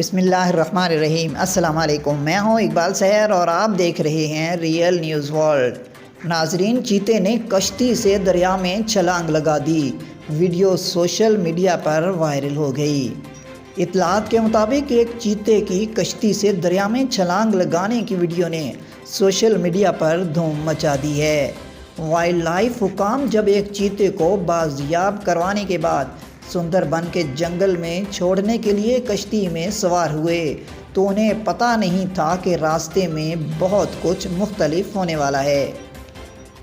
بسم اللہ الرحمن الرحیم۔ السلام علیکم، میں ہوں اقبال سحر اور آپ دیکھ رہے ہیں ریئل نیوز ورلڈ۔ ناظرین، چیتے نے کشتی سے دریا میں چھلانگ لگا دی، ویڈیو سوشل میڈیا پر وائرل ہو گئی۔ اطلاعات کے مطابق ایک چیتے کی کشتی سے دریا میں چھلانگ لگانے کی ویڈیو نے سوشل میڈیا پر دھوم مچا دی ہے۔ وائلڈ لائف حکام جب ایک چیتے کو بازیاب کروانے کے بعد سندر بن کے جنگل میں چھوڑنے کے لیے کشتی میں سوار ہوئے تو انہیں پتہ نہیں تھا کہ راستے میں بہت کچھ مختلف ہونے والا ہے۔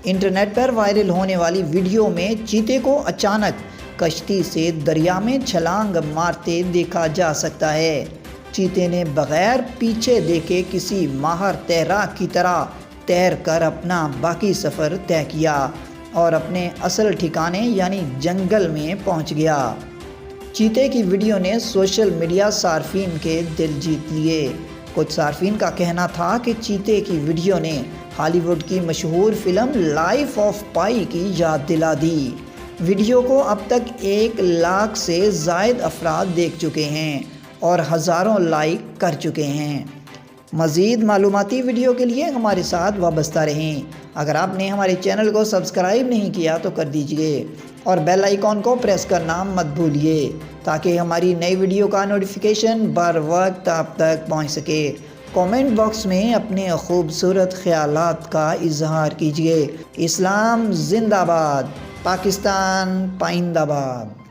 انٹرنیٹ پر وائرل ہونے والی ویڈیو میں چیتے کو اچانک کشتی سے دریا میں چھلانگ مارتے دیکھا جا سکتا ہے۔ چیتے نے بغیر پیچھے دیکھے کسی ماہر تیراک کی طرح تیر کر اپنا باقی سفر طے کیا اور اپنے اصل ٹھکانے یعنی جنگل میں پہنچ گیا۔ چیتے کی ویڈیو نے سوشل میڈیا صارفین کے دل جیت لیے۔ کچھ صارفین کا کہنا تھا کہ چیتے کی ویڈیو نے ہالی ووڈ کی مشہور فلم لائف آف پائی کی یاد دلا دی۔ ویڈیو کو اب تک 1 لاکھ سے زائد افراد دیکھ چکے ہیں اور ہزاروں لائک کر چکے ہیں۔ مزید معلوماتی ویڈیو کے لیے ہمارے ساتھ وابستہ رہیں۔ اگر آپ نے ہمارے چینل کو سبسکرائب نہیں کیا تو کر دیجئے اور بیل آئیکن کو پریس کرنا مت بھولیے تاکہ ہماری نئی ویڈیو کا نوٹیفیکیشن بر وقت آپ تک پہنچ سکے۔ کومنٹ باکس میں اپنے خوبصورت خیالات کا اظہار کیجئے۔ اسلام زندہ باد، پاکستان پائندہ باد۔